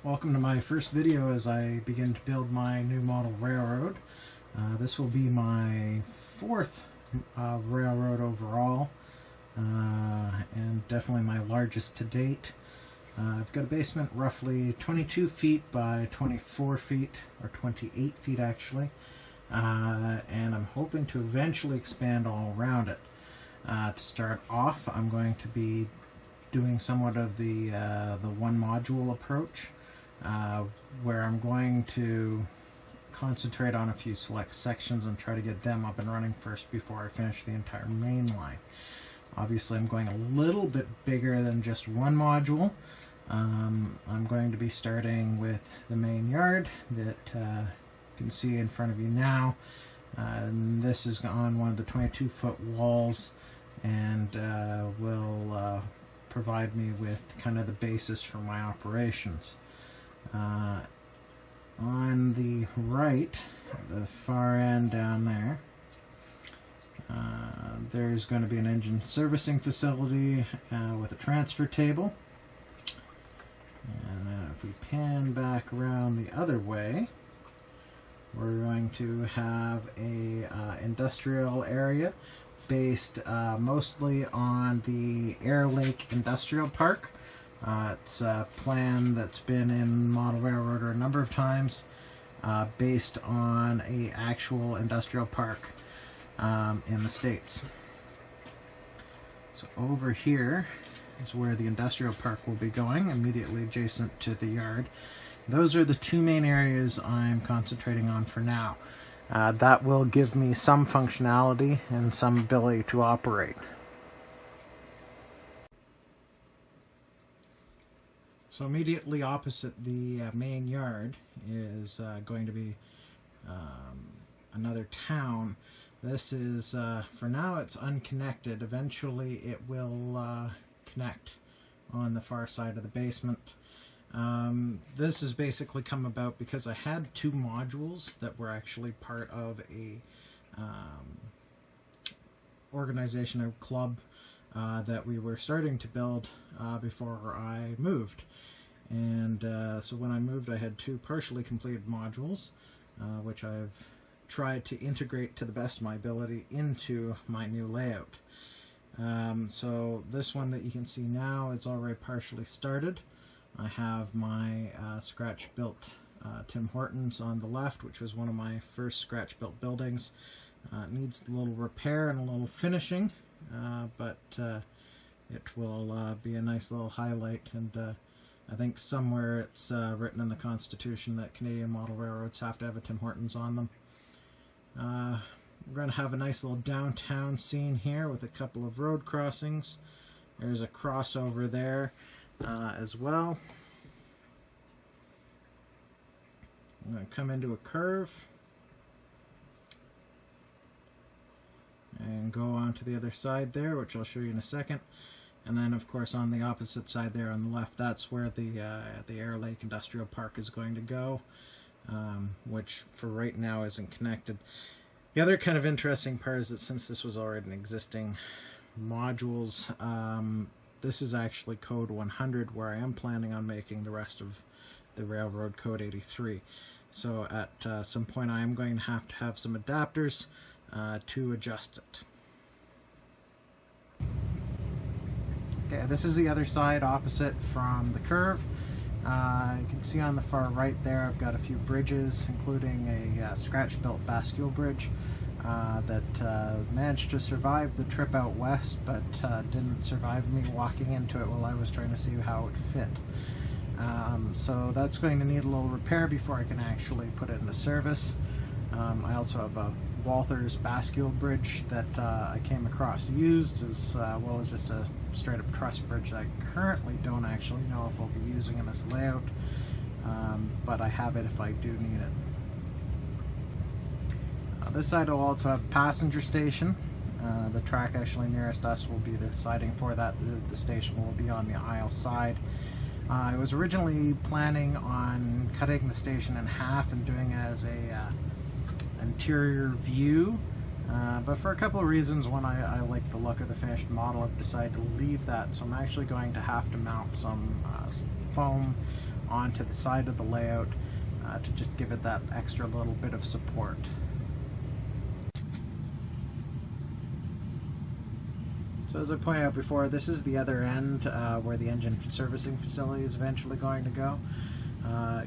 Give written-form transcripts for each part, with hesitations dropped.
Welcome to my first video as I begin to build my new model railroad. This will be my fourth railroad overall, and definitely my largest to date. I've got a basement roughly 22 feet by 24 feet, or 28 feet actually, and I'm hoping to eventually expand all around it. To start off, I'm going to be doing somewhat of the one module approach, where I'm going to concentrate on a few select sections and try to get them up and running first before I finish the entire main line. Obviously I'm going a little bit bigger than just one module. I'm going to be starting with the main yard that you can see in front of you now. And this is on one of the 22-foot walls, and will provide me with kind of the basis for my operations. On the right, the far end down there, there's going to be an engine servicing facility with a transfer table. And if we pan back around the other way, we're going to have a industrial area based mostly on the Air Lake Industrial Park. It's a plan that's been in Model Railroader a number of times, based on an actual industrial park in the States. So over here is where the industrial park will be going, immediately adjacent to the yard. Those are the two main areas I'm concentrating on for now. That will give me some functionality and some ability to operate. So immediately opposite the main yard is going to be another town. This is, for now it's unconnected. Eventually it will connect on the far side of the basement. This has basically come about because I had two modules that were actually part of a organization or club that we were starting to build before I moved. And so when I moved, I had two partially completed modules, which I've tried to integrate to the best of my ability into my new layout. So this one that you can see now is already partially started. I have my scratch-built Tim Hortons on the left, which was one of my first scratch-built buildings. It needs a little repair and a little finishing, but it will be a nice little highlight. And I think somewhere it's written in the Constitution that Canadian model railroads have to have a Tim Hortons on them. We're going to have a nice little downtown scene here with a couple of road crossings. There's a crossover there as well. I'm going to come into a curve and go on to the other side there, which I'll show you in a second. And then, of course, on the opposite side there on the left, that's where the Air Lake Industrial Park is going to go, which for right now isn't connected. The other kind of interesting part is that since this was already an existing modules, this is actually code 100, where I am planning on making the rest of the railroad code 83. So at some point I am going to have some adapters to adjust it. Okay, this is the other side opposite from the curve. You can see on the far right there I've got a few bridges, including a scratch-built bascule bridge that managed to survive the trip out west, but didn't survive me walking into it while I was trying to see how it fit. So that's going to need a little repair before I can actually put it into service. I also have a Walther's bascule bridge that I came across used, as well as just a straight up truss bridge that I currently don't actually know if I'll be using in this layout, but I have it if I do need it. This side will also have a passenger station. The track actually nearest us will be the siding for that. The station will be on the aisle side. I was originally planning on cutting the station in half and doing it as a interior view, but for a couple of reasons. One, I like the look of the finished model. I've decided to leave that, so I'm actually going to have to mount some foam onto the side of the layout to just give it that extra little bit of support. So as I pointed out before, this is the other end where the engine servicing facility is eventually going to go.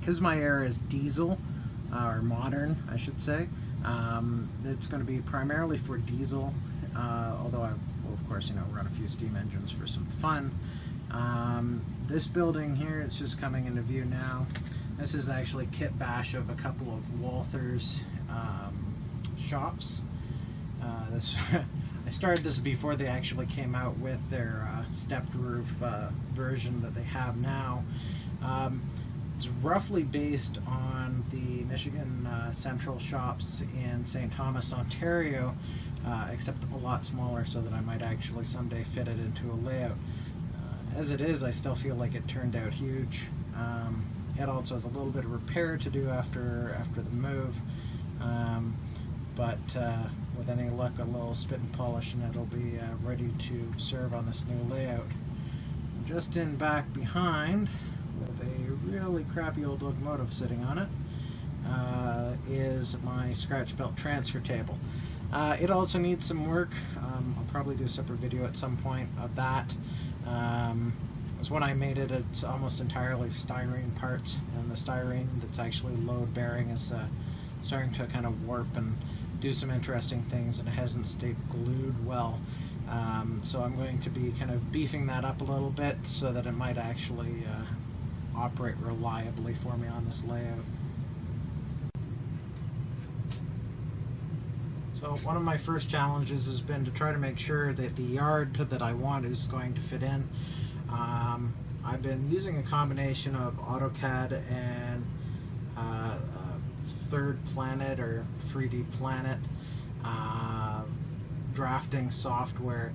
Because my era is diesel, or modern I should say, it's going to be primarily for diesel, although I will of course run a few steam engines for some fun. This building here, it's just coming into view now. This is actually kit bash of a couple of Walther's shops. I started this before they actually came out with their stepped roof version that they have now. It's roughly based on the Michigan Central shops in St. Thomas, Ontario, except a lot smaller, so that I might actually someday fit it into a layout. As it is, I still feel like it turned out huge. It also has a little bit of repair to do after the move, but with any luck, a little spit and polish and it'll be ready to serve on this new layout. Just in back behind, with a really crappy old locomotive sitting on it, is my scratch belt transfer table. It also needs some work. I'll probably do a separate video at some point of that. Because when I made it, it's almost entirely styrene parts, and the styrene that's actually load bearing is starting to kind of warp and do some interesting things, and it hasn't stayed glued well. So I'm going to be kind of beefing that up a little bit so that it might actually operate reliably for me on this layout. So one of my first challenges has been to try to make sure that the yard that I want is going to fit in. I've been using a combination of AutoCAD and Third Planet or 3D Planet drafting software,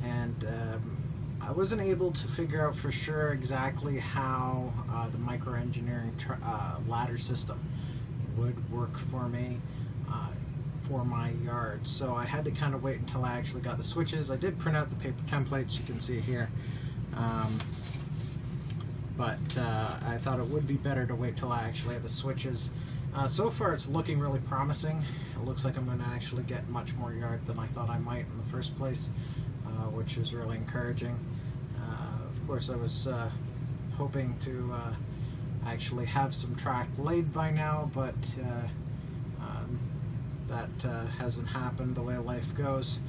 and I wasn't able to figure out for sure exactly how the microengineering ladder system would work for me for my yard. So I had to kind of wait until I actually got the switches. I did print out the paper templates, you can see here, but I thought it would be better to wait till I actually have the switches. So far it's looking really promising. It looks like I'm going to actually get much more yard than I thought I might in the first place, which is really encouraging. Of course I was hoping to actually have some track laid by now, but that hasn't happened the way life goes.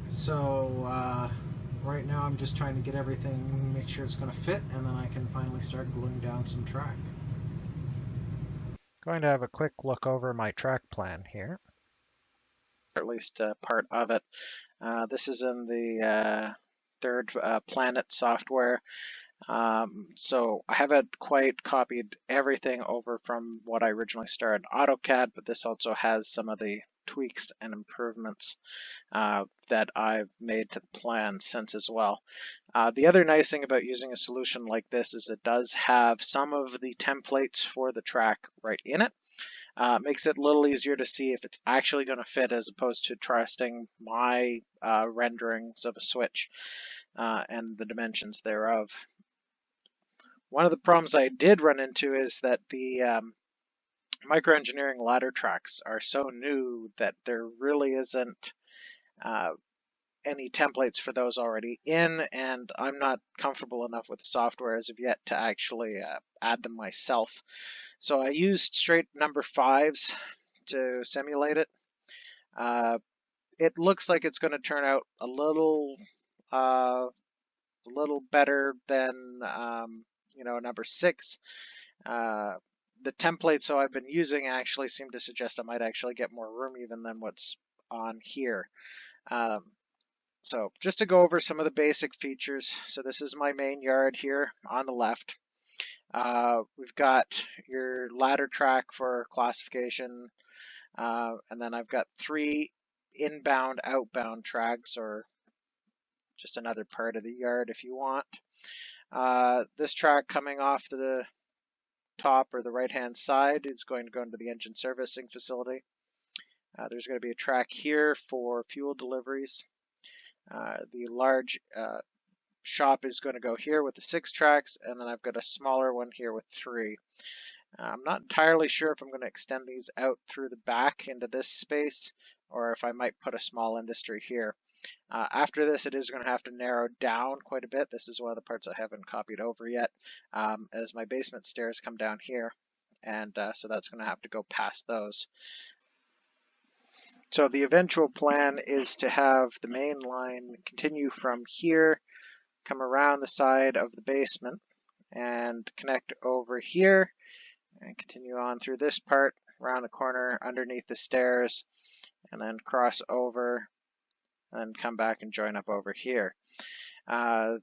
So right now I'm just trying to get everything, make sure it's going to fit, and then I can finally start gluing down some track. Going to have a quick look over my track plan here, or at least part of it. This is in the Third Planet software. So I haven't quite copied everything over from what I originally started in AutoCAD, but this also has some of the tweaks and improvements that I've made to the plan since as well. The other nice thing about using a solution like this is it does have some of the templates for the track right in it. Makes it a little easier to see if it's actually going to fit, as opposed to trusting my renderings of a switch and the dimensions thereof. One of the problems I did run into is that the microengineering ladder tracks are so new that there really isn't any templates for those already in, and I'm not comfortable enough with the software as of yet to actually add them myself. So I used straight number 5s to simulate it. It looks like it's going to turn out a little better than number 6. The templates I've been using actually seem to suggest I might actually get more room even than what's on here. So just to go over some of the basic features. So this is my main yard here on the left. We've got your ladder track for classification, and then I've got 3 inbound, outbound tracks, or just another part of the yard if you want. This track coming off the top or the right hand side is going to go into the engine servicing facility. There's going to be a track here for fuel deliveries. The large shop is going to go here with the 6 tracks, and then I've got a smaller one here with 3. I'm not entirely sure if I'm going to extend these out through the back into this space, or if I might put a small industry here. After this, it is going to have to narrow down quite a bit. This is one of the parts I haven't copied over yet, as my basement stairs come down here, and so that's going to have to go past those. So the eventual plan is to have the main line continue from here, come around the side of the basement, and connect over here, and continue on through this part, around the corner, underneath the stairs, and then cross over, and come back and join up over here.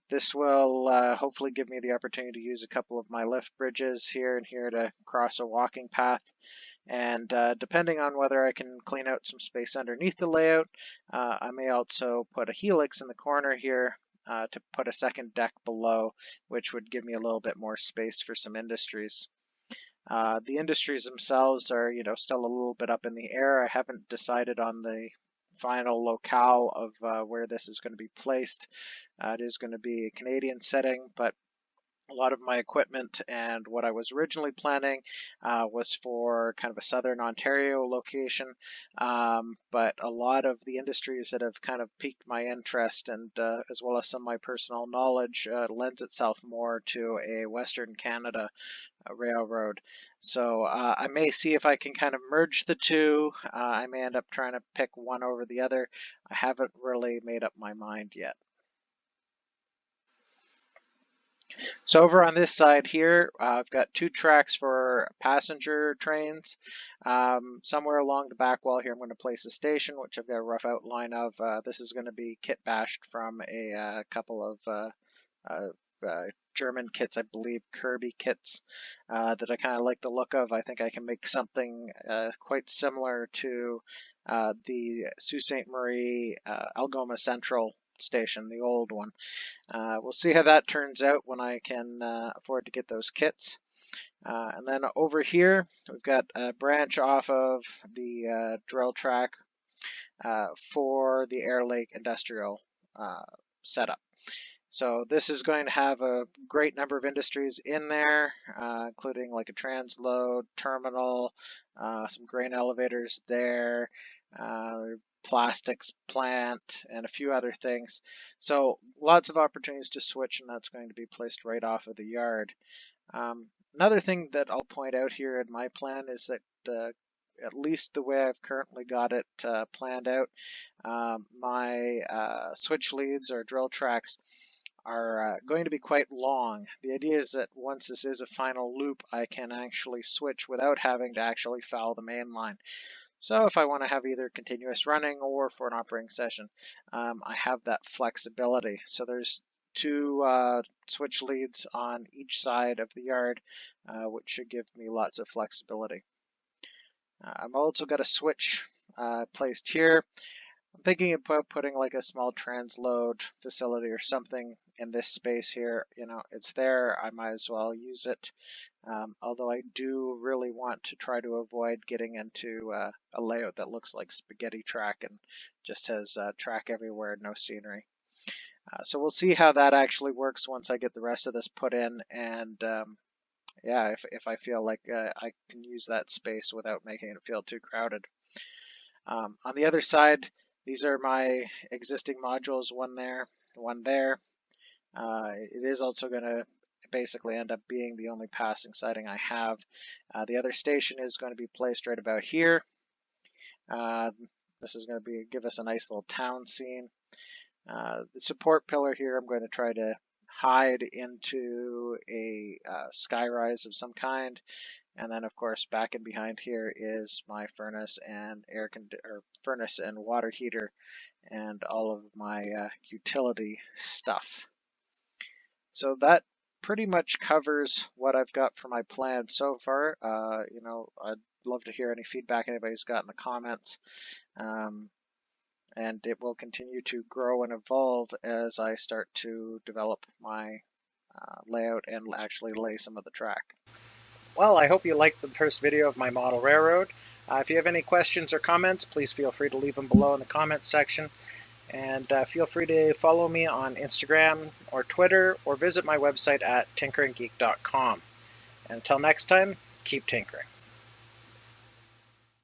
This will hopefully give me the opportunity to use a couple of my lift bridges here and here to cross a walking path. And depending on whether I can clean out some space underneath the layout, I may also put a helix in the corner here to put a second deck below, which would give me a little bit more space for some industries. The industries themselves are, still a little bit up in the air. I haven't decided on the final locale of where this is going to be placed. It is going to be a Canadian setting, but a lot of my equipment and what I was originally planning was for kind of a southern Ontario location, but a lot of the industries that have kind of piqued my interest, and as well as some of my personal knowledge, lends itself more to a Western Canada railroad. So I may see if I can kind of merge the two. I may end up trying to pick one over the other. I haven't really made up my mind yet. So over on this side here, I've got 2 tracks for passenger trains. Somewhere along the back wall here, I'm going to place a station, which I've got a rough outline of. This is going to be kit bashed from a couple of German kits, I believe, Kirby kits, that I kind of like the look of. I think I can make something quite similar to the Sault Ste. Marie Algoma Central station, the old one. We'll see how that turns out when I can afford to get those kits. And then over here, we've got a branch off of the drill track for the Air Lake Industrial setup. So this is going to have a great number of industries in there, including like a transload terminal, some grain elevators there, plastics plant, and a few other things. So lots of opportunities to switch, and that's going to be placed right off of the yard. Another thing that I'll point out here in my plan is that at least the way I've currently got it planned out, my switch leads or drill tracks are going to be quite long. The idea is that once this is a final loop, I can actually switch without having to actually foul the main line. So if I want to have either continuous running or for an operating session, I have that flexibility. So there's 2 switch leads on each side of the yard, which should give me lots of flexibility. I've also got a switch placed here. I'm thinking about putting like a small transload facility or something in this space here. It's there, I might as well use it. Although I do really want to try to avoid getting into a layout that looks like spaghetti track and just has track everywhere, no scenery. So we'll see how that actually works once I get the rest of this put in, and yeah, if I feel like I can use that space without making it feel too crowded. On the other side, these are my existing modules, one there, one there. It is also going to basically end up being the only passing siding I have. The other station is going to be placed right about here. This is going to give us a nice little town scene. The support pillar here, I'm going to try to hide into a skyrise of some kind. And then, of course, back and behind here is my furnace and furnace and water heater and all of my utility stuff. So that pretty much covers what I've got for my plan so far. I'd love to hear any feedback anybody's got in the comments. And it will continue to grow and evolve as I start to develop my layout and actually lay some of the track. Well, I hope you liked the first video of my model railroad. If you have any questions or comments, please feel free to leave them below in the comments section. And feel free to follow me on Instagram or Twitter, or visit my website at tinkeringgeek.com. And until next time, keep tinkering.